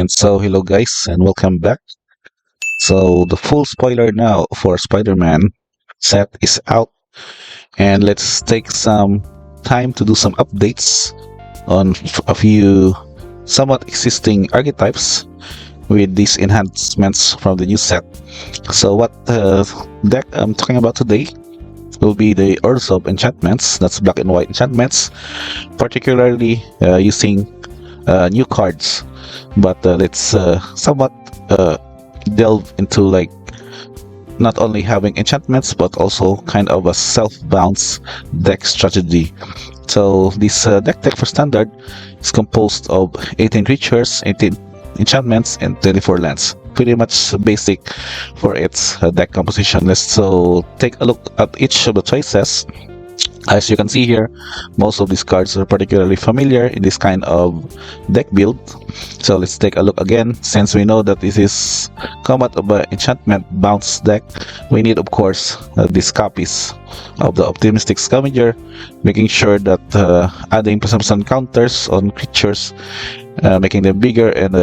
And so, hello guys, and welcome back. So, the full spoiler now for Spider-Man set is out, and let's take some time to do some updates on a few somewhat existing archetypes with these enhancements from the new set. So, what deck I'm talking about today will be the Orzhov Enchantments. That's black and white enchantments, particularly using new cards. But let's somewhat delve into like not only having enchantments but also kind of a self-bounce deck strategy. So this deck for standard is composed of 18 creatures, 18 enchantments, and 24 lands. Pretty much basic for its deck composition. Let's so take a look at each of the choices. As you can see here, most of these cards are particularly familiar in this kind of deck build. So let's take a look again. Since we know that this is Combat of Enchantment bounce deck, we need of course these copies of the Optimistic Scavenger, making sure that adding +1 counters on creatures, making them bigger and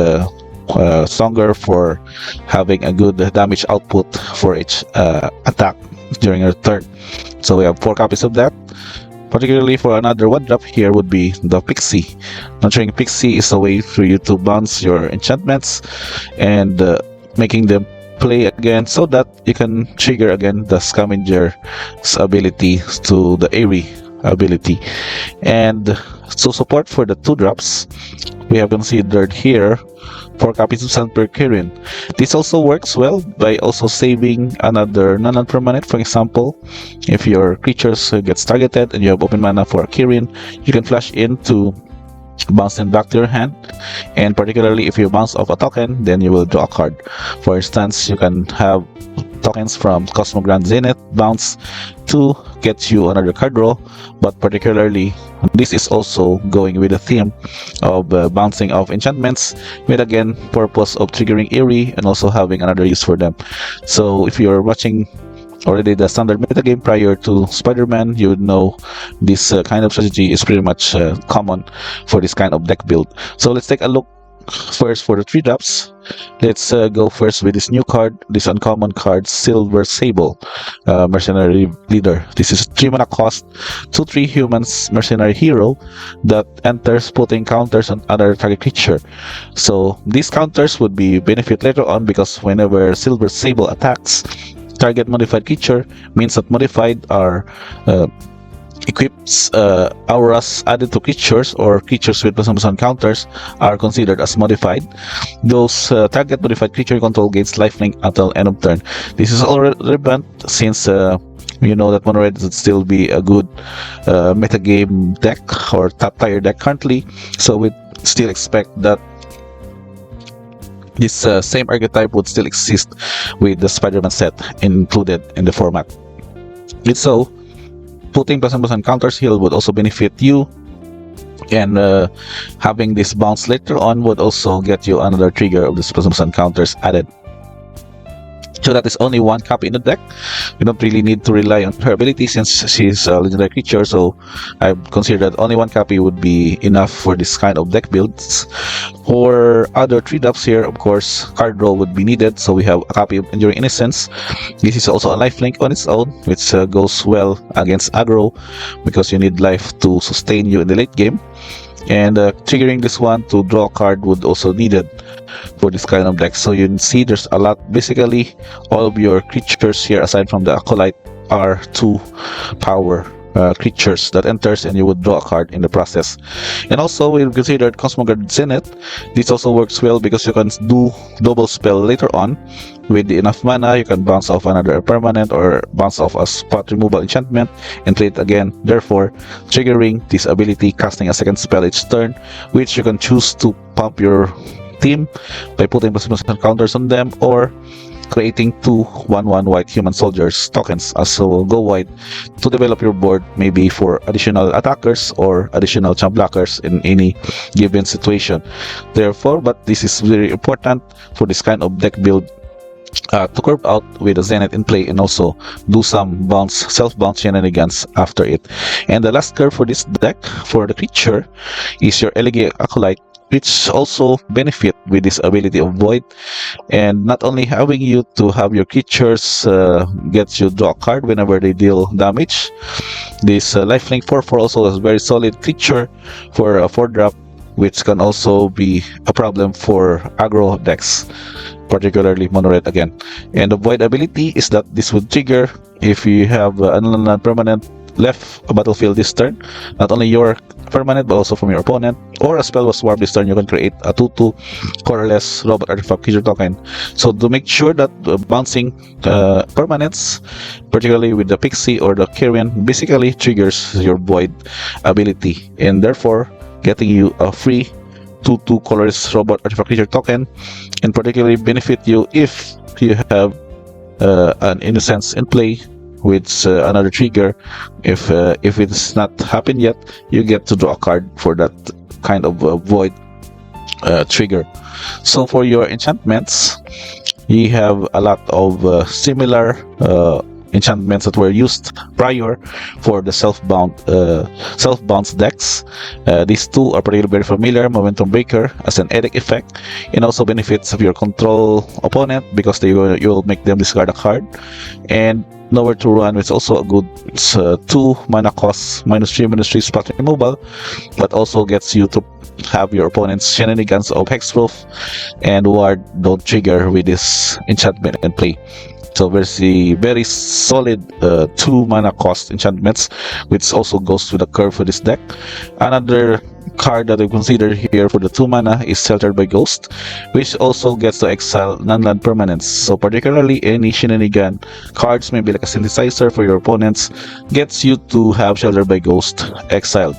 stronger for having a good damage output for each attack during your turn. So we have 4 copies of that. Particularly for another 1-drop here would be the Pixie. Nurturing Pixie is a way for you to bounce your enchantments and making them play again so that you can trigger again the Scavenger's ability to the Airy ability. And so support for the 2-drops, we have considered here 4 copies of Sun Kirin. This also works well by also saving another non-permanent. For example, if your creatures gets targeted and you have open mana for Kirin, you can flash in to bounce them back to your hand. And particularly if you bounce off a token, then you will draw a card. For instance, you can have tokens from Cosmogrand Zenith bounce to get you another card draw, but particularly this is also going with the theme of bouncing off enchantments with again purpose of triggering Eerie and also having another use for them. So if you're watching already the standard metagame prior to Spider-Man, you would know this kind of strategy is pretty much common for this kind of deck build. So let's take a look first for the 3-drops. Let's go first with this new card, this uncommon card, Silver Sable, Mercenary Leader. This is 3 mana cost, 2/3 humans mercenary hero that enters putting counters on other target creature. So these counters would be benefit later on because whenever Silver Sable attacks, target modified creature means that modified are equips auras added to creatures or creatures with +1 counters are considered as modified. Those target modified creature control gains lifelink until end of turn. This is all relevant since you know that Mono Red would still be a good metagame deck or top tier deck currently. So we still expect that this same archetype would still exist with the Spider-Man set included in the format. It's so putting +1 counters heal would also benefit you, and having this bounce later on would also get you another trigger of this +1 counters added. So that is only 1 copy in the deck. You don't really need to rely on her ability since she's a legendary creature, so I consider that only 1 copy would be enough for this kind of deck builds. For other 3-drops here, of course, card draw would be needed, so we have a copy of Enduring Innocence. This is also a lifelink on its own, which goes well against aggro because you need life to sustain you in the late game. And triggering this one to draw a card would also needed for this kind of deck. So you can see there's a lot. Basically, all of your creatures here, aside from the Acolyte, are 2 power creatures that enters and you would draw a card in the process. And also we've considered Cosmograd Zenith. This also works well because you can do double spell later on. With enough mana, you can bounce off another permanent or bounce off a spot removal enchantment and play it again, therefore triggering this ability, casting a second spell each turn, which you can choose to pump your team by putting +1 counters on them or creating 2 1/1 white human soldiers tokens. Also go white to develop your board maybe for additional attackers or additional champ blockers in any given situation. Therefore, but this is very important for this kind of deck build to curve out with a Zenith in play and also do some self-bounce shenanigans after it. And the last curve for this deck, for the creature, is your Elegant Acolyte. which also benefit with this ability of void. And not only having you to have your creatures gets you draw a card whenever they deal damage. This lifelink 4/4 also is a very solid creature for a 4-drop, which can also be a problem for aggro decks, particularly mono red again. And the void ability is that this would trigger if you have an non-permanent left a battlefield this turn, not only your permanent but also from your opponent, or a spell was swarmed this turn, you can create a 2/2 colorless robot artifact creature token. So to make sure that bouncing permanents, particularly with the Pixie or the Kyrian, basically triggers your void ability, and therefore getting you a free 2/2 colorless robot artifact creature token, and particularly benefit you if you have an Innocence in play with another trigger. If it's not happened yet, you get to draw a card for that kind of void trigger. So for your enchantments, you have a lot of similar enchantments that were used prior for the self-bounce decks. These two are particularly very familiar. Momentum Breaker as an edict effect, and also benefits of your control opponent because you'll make them discard a card. And Nowhere to Run, which is also a good 2 mana cost, -3/-3 spot removal, but also gets you to have your opponent's shenanigans of Hexproof and Ward don't trigger with this enchantment in play. So very solid 2 mana cost enchantments, which also goes to the curve for this deck. Another card that I consider here for the 2 mana is Sheltered by Ghost, which also gets to exile non-land permanents. So particularly any shenanigan cards, maybe like a synthesizer for your opponents, gets you to have Sheltered by Ghost exiled.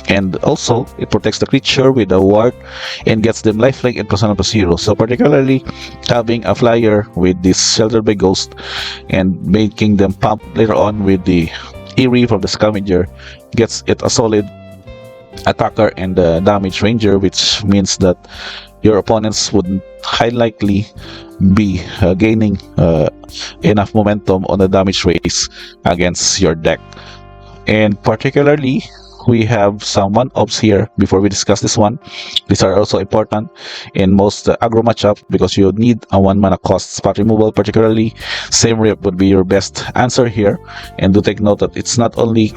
And also it protects the creature with a ward and gets them lifelink and +1/+0. So particularly having a flyer with this Sheltered by Ghost and making them pump later on with the Eerie from the Scavenger gets it a solid attacker and damage ranger, which means that your opponents would highly likely be gaining enough momentum on the damage race against your deck. And particularly, we have some one-ups here before we discuss this one. These are also important in most aggro matchup because you need a 1 mana cost spot removal. Particularly, Same Rip would be your best answer here. And do take note that it's not only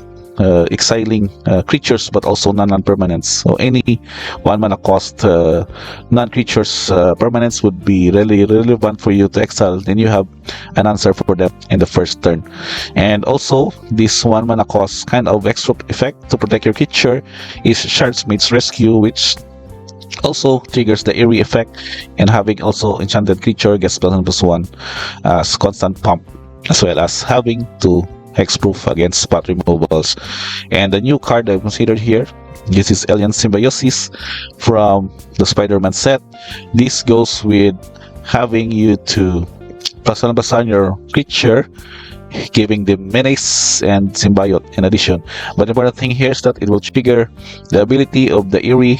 exiling creatures but also non-land permanents. So any 1 mana cost non-creatures permanents would be really relevant for you to exile. Then you have an answer for them in the first turn. And also this 1 mana cost kind of extra effect to protect your creature is Shardsmith's Rescue, which also triggers the Eerie effect, and having also enchanted creature gets +1/+1 as constant pump, as well as having to hexproof against spot removals. And the new card I considered here, this is Alien Symbiosis from the Spider-Man set. This goes with having you to +1/+1 your creature, giving them Menace and Symbiote in addition. But the important thing here is that it will trigger the ability of the Eerie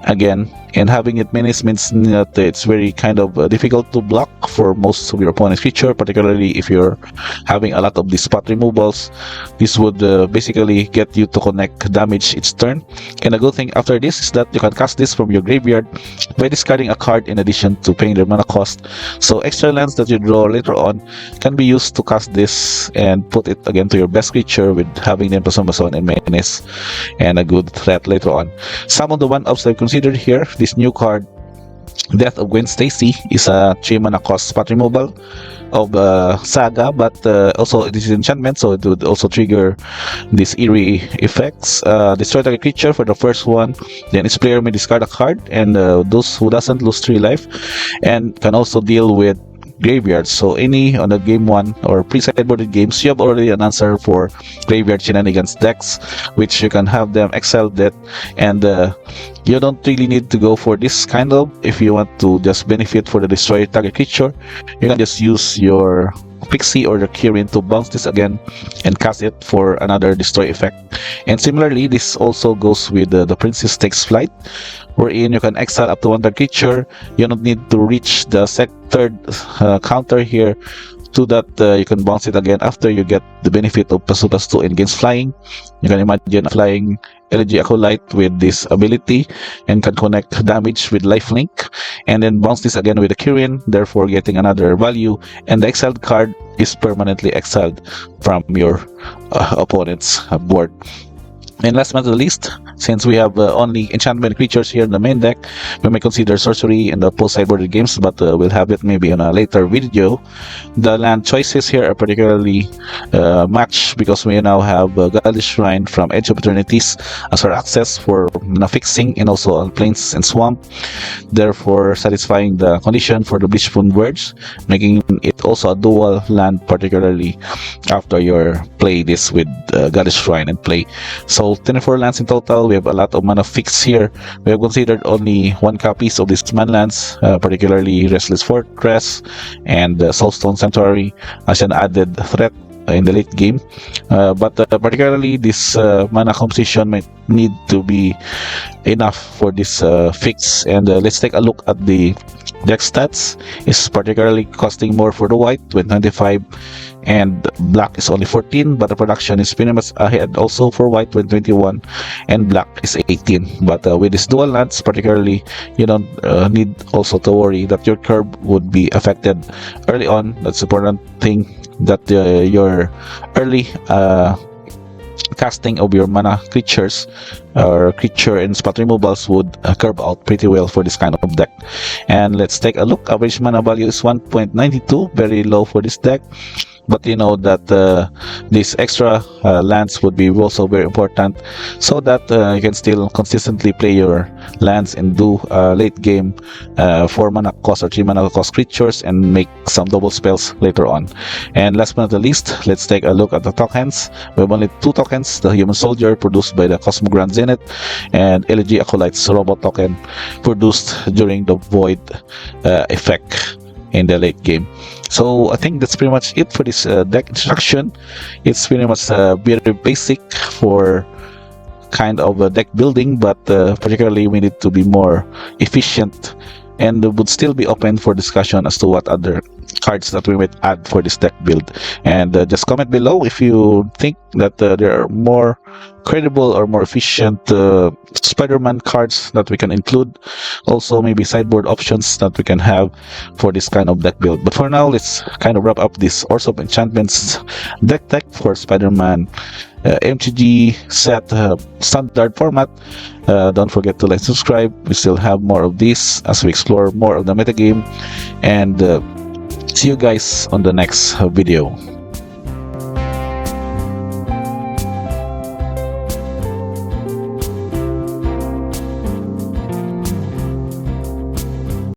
again, and having it Menace means that it's very kind of difficult to block for most of your opponent's creature, particularly if you're having a lot of these spot removals. This would basically get you to connect damage each turn. And the good thing after this is that you can cast this from your graveyard by discarding a card in addition to paying their mana cost. So extra lands that you draw later on can be used to cast this and put it again to your best creature with having them +1/+1 and Menace and a good threat later on. Some of the one-ups I've considered here, this new card, Death of Gwen Stacy, is a 3 mana cost spot removal of Saga, but also this is enchantment, so it would also trigger these Eerie effects. Destroy target creature for the first one, then its player may discard a card, and those who doesn't lose 3 life, and can also deal with graveyards. So any on the game 1 or pre-sideboarded games, you have already an answer for graveyard shenanigans decks, which you can have them exile that, and you don't really need to go for this kind of, if you want to just benefit for the destroy target creature, you can just use your Pixie or the Kyrian to bounce this again and cast it for another destroy effect. And similarly, this also goes with the Princess Takes Flight, wherein you can exile up to 1 target creature. You don't need to reach the third counter here to that you can bounce it again after you get the benefit of +2/+2 against flying. You can imagine a flying Elegy Acolyte with this ability and can connect damage with lifelink, and then bounce this again with a Kirin, therefore getting another value, and the exiled card is permanently exiled from your opponent's board. And last but not least, since we have only enchantment creatures here in the main deck, we may consider sorcery in the post-sideboarded games, but we'll have it maybe in a later video. The land choices here are particularly matched because we now have Galish Shrine from Edge of Eternities as our access for mana fixing, and also on Plains and Swamp, therefore satisfying the condition for the Bleachmoon Verge, making it also a dual land, particularly after you play this with Galish Shrine and play. So 24 lands in total. We have a lot of mana fix here. We have considered only 1 copies of these mana lands, particularly Restless Fortress and Soulstone Sanctuary as an added threat in the late game. But particularly this mana composition might need to be enough for this fix. And let's take a look at the deck stats. It's particularly costing more for the white with 95, and black is only 14, but the production is pretty much ahead also for white with 21 and black is 18. But with these dual lands, particularly, you don't need also to worry that your curve would be affected early on. That's the important thing, that your early casting of your mana creatures or creature and spot removals would curve out pretty well for this kind of deck. And let's take a look. Average mana value is 1.92, very low for this deck. But you know that these extra lands would be also very important, so that you can still consistently play your lands and do late game 4 mana cost or 3 mana cost creatures and make some double spells later on. And last but not the least, let's take a look at the tokens. We have only 2 tokens: the Human Soldier produced by the Cosmogrand Zenith, and Elegy Acolyte's Robot token produced during the Void effect in the late game. So I think that's pretty much it for this deck introduction. It's pretty much very basic for kind of deck building, but particularly we need to be more efficient, and would still be open for discussion as to what other cards that we might add for this deck build. And just comment below if you think that there are more credible or more efficient Spider-Man cards that we can include. Also maybe sideboard options that we can have for this kind of deck build. But for now, let's kind of wrap up this Orzhov Enchantments deck tech for Spider-Man MTG set standard format. Don't forget to like, subscribe. We still have more of this as we explore more of the metagame, and see you guys on the next video.